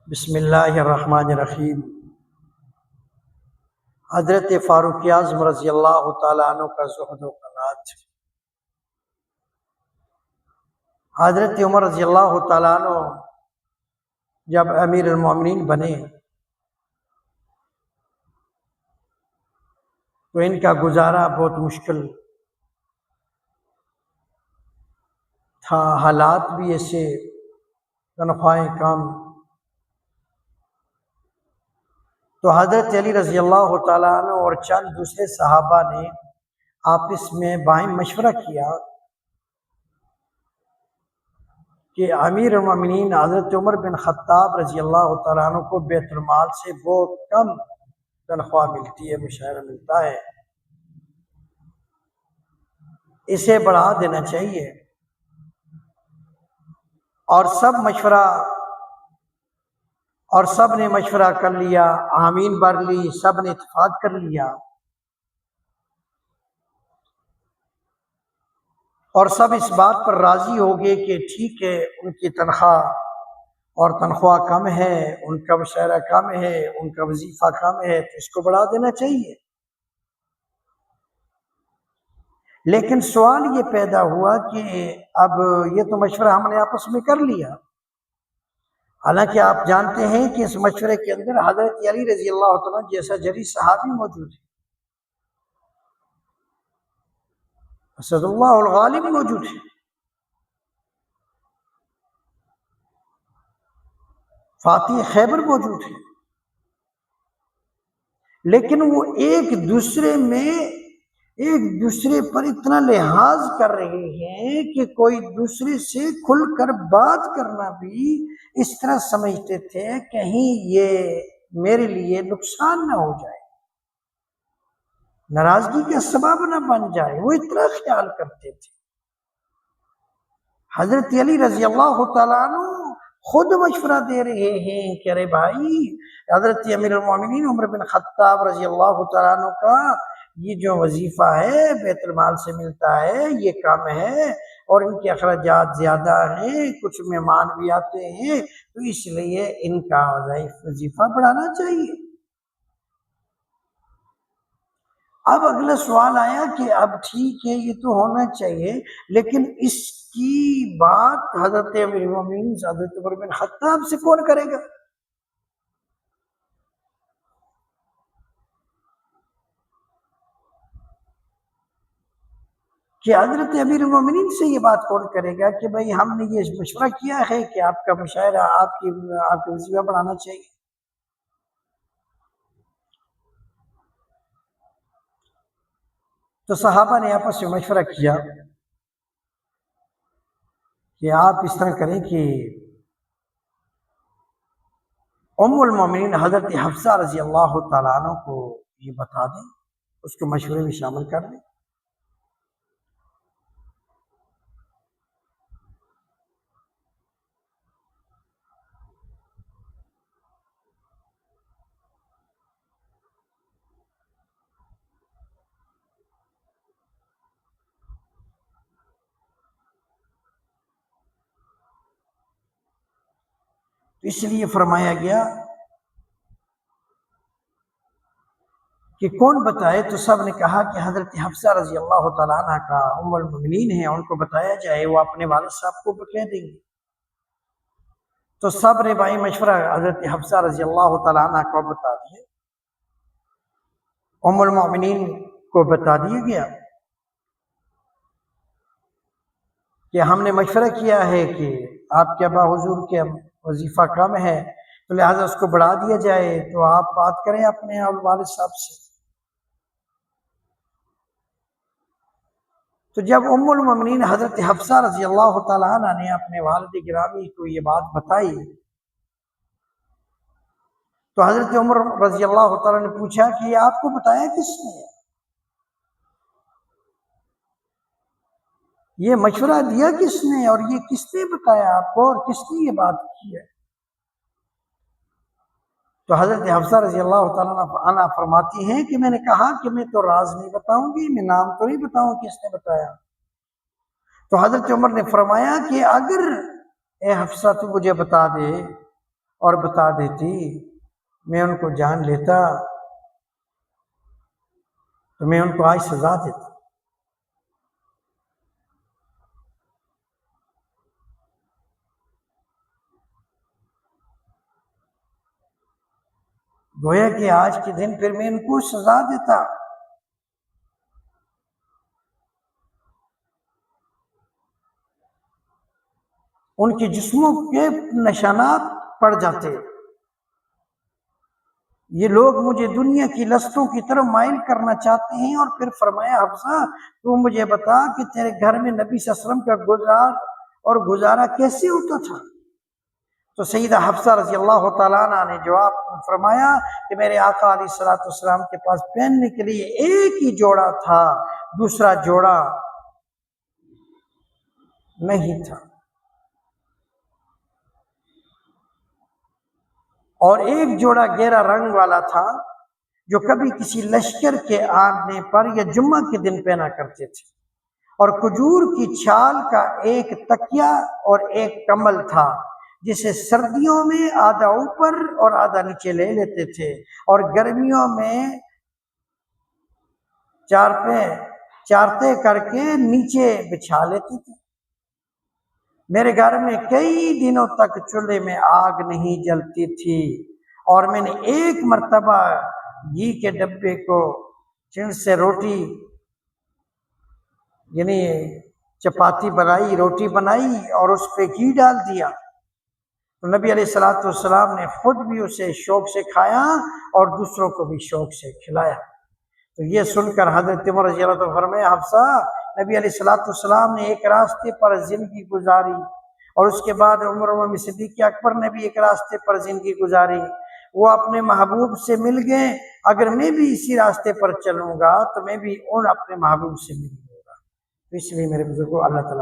بسم اللہ الرحمن الرحیم۔ حضرت فاروق اعظم رضی اللہ تعالیٰ عنہ کا زہد و قناعت۔ حضرت عمر رضی اللہ تعالیٰ عنہ جب امیر المومنین بنے تو ان کا گزارا بہت مشکل تھا، حالات بھی ایسے، تنخواہیں کم۔ تو حضرت علی رضی اللہ تعالیٰ عنہ اور چند دوسرے صحابہ نے آپس میں باہم مشورہ کیا کہ امیر المومنین حضرت عمر بن خطاب رضی اللہ تعالیٰ عنہ کو بیت المال سے بہت کم تنخواہ ملتی ہے، مشاہرہ ملتا ہے، اسے بڑھا دینا چاہیے۔ اور سب نے مشورہ کر لیا، آمین بھر لی، سب نے اتفاق کر لیا، اور سب اس بات پر راضی ہو گئے کہ ٹھیک ہے، ان کی تنخواہ کم ہے، ان کا مشاہرہ کم ہے، ان کا وظیفہ کم ہے، تو اس کو بڑھا دینا چاہیے۔ لیکن سوال یہ پیدا ہوا کہ اب یہ تو مشورہ ہم نے آپس میں کر لیا، حالانکہ آپ جانتے ہیں کہ اس مشورے کے اندر حضرت علی رضی اللہ عنہ جیسا جری صحابی موجود ہے، اسد اللہ الغالب موجود ہے، فاتح خیبر موجود ہے، لیکن وہ ایک دوسرے پر اتنا لحاظ کر رہے ہیں کہ کوئی دوسرے سے کھل کر بات کرنا بھی اس طرح سمجھتے تھے کہیں یہ میرے لیے نقصان نہ ہو جائے، ناراضگی کا سبب نہ بن جائے، وہ اتنا خیال کرتے تھے۔ حضرت علی رضی اللہ تعالیٰ عنہ خود مشورہ دے رہے ہیں کہ ارے بھائی، حضرت امیر المومنین عمر بن خطاب رضی اللہ تعالیٰ عنہ کا یہ جو وظیفہ ہے بیت المال سے ملتا ہے یہ کم ہے، اور ان کے اخراجات زیادہ ہیں، کچھ مہمان بھی آتے ہیں، تو اس لیے ان کا وظیفہ بڑھانا چاہیے۔ اب اگلا سوال آیا کہ اب ٹھیک ہے یہ تو ہونا چاہیے، لیکن اس کی بات حضرت امیر المومنین حضرت عمر بن خطاب سے کون کرے گا؟ کہ حضرت امیر المومنین سے یہ بات کون کرے گا کہ بھئی ہم نے یہ مشورہ کیا ہے کہ آپ کا مشاہرہ، آپ کی وظیفہ بڑھانا چاہیے۔ تو صحابہ نے آپس میں مشورہ کیا کہ آپ اس طرح کریں کہ ام المومنین حضرت حفصہ رضی اللہ تعالیٰ عنہ کو یہ بتا دیں، اس کو مشورے میں شامل کر لیں۔ اس لیے فرمایا گیا کہ کون بتائے، تو سب نے کہا کہ حضرت حفصہ رضی اللہ تعالیٰ عنہ کا ام المومنین ہے، ان کو بتایا جائے، وہ اپنے والد صاحب کو کہہ دیں گے۔ تو سب نے بھائی مشورہ حضرت حفصہ رضی اللہ تعالیٰ عنہ کو بتا دیا، ام المومنین کو بتا دیا گیا کہ ہم نے مشورہ کیا ہے کہ آپ کے ابا حضور کے وظیفہ کم ہے، تو لہٰذا اس کو بڑھا دیا جائے، تو آپ بات کریں اپنے والد صاحب سے۔ تو جب ام المومنین حضرت حفصہ رضی اللہ تعالیٰ عنہ نے اپنے والد گرامی کو یہ بات بتائی، تو حضرت عمر رضی اللہ تعالیٰ نے پوچھا کہ یہ آپ کو بتایا کس نے؟ یہ مشورہ دیا کس نے، اور یہ کس نے بتایا آپ کو، اور کس نے یہ بات کی ہے؟ تو حضرت حفصہ رضی اللہ تعالیٰ عنہ فرماتی ہیں کہ میں نے کہا کہ میں تو راز نہیں بتاؤں گی، میں نام تو نہیں بتاؤں کس نے بتایا۔ تو حضرت عمر نے فرمایا کہ اگر اے حفصہ تو مجھے بتا دے، اور بتا دیتی میں ان کو جان لیتا تو میں ان کو آج سزا دیتا۔ گویا کہ آج کے دن پھر میں ان کو سزا دیتا۔ ان کے جسموں کے نشانات پڑ جاتے۔ یہ لوگ مجھے دنیا کی لذتوں کی طرف مائل کرنا چاہتے ہیں۔ اور پھر فرمایا حفصہ تو مجھے بتا کہ تیرے گھر میں نبی صلی اللہ علیہ وسلم کا گزارا کیسے ہوتا تھا؟ تو سیدہ حفصہ رضی اللہ تعالیٰ عنہ نے جواب فرمایا کہ میرے آقا علیہ الصلوۃ والسلام کے پاس پہننے کے لیے ایک ہی جوڑا تھا، دوسرا جوڑا نہیں تھا، اور ایک جوڑا گہرا رنگ والا تھا جو کبھی کسی لشکر کے آنے پر یا جمعہ کے دن پہنا کرتے تھے، اور کھجور کی چھال کا ایک تکیہ اور ایک کمبل تھا جسے سردیوں میں آدھا اوپر اور آدھا نیچے لے لیتے تھے، اور گرمیوں میں چارتے کر کے نیچے بچھا لیتے تھے۔ میرے گھر میں کئی دنوں تک چولہے میں آگ نہیں جلتی تھی، اور میں نے ایک مرتبہ گھی کے ڈبے کو چن سے روٹی یعنی چپاتی بنائی، روٹی بنائی اور اس پہ گھی ڈال دیا، تو نبی علیہ الصلوۃ والسلام نے خود بھی اسے شوق سے کھایا اور دوسروں کو بھی شوق سے کھلایا۔ تو یہ سن کر حضرت عمر رضی اللہ عنہ فرمایا حفصہ نبی علیہ الصلوۃ والسلام نے ایک راستے پر زندگی گزاری، اور اس کے بعد عمر صدیق اکبر نے بھی ایک راستے پر زندگی گزاری، وہ اپنے محبوب سے مل گئے۔ اگر میں بھی اسی راستے پر چلوں گا تو میں بھی ان اپنے محبوب سے ملوں گا۔ تو اس لیے میرے بزرگوں اللہ تعالیٰ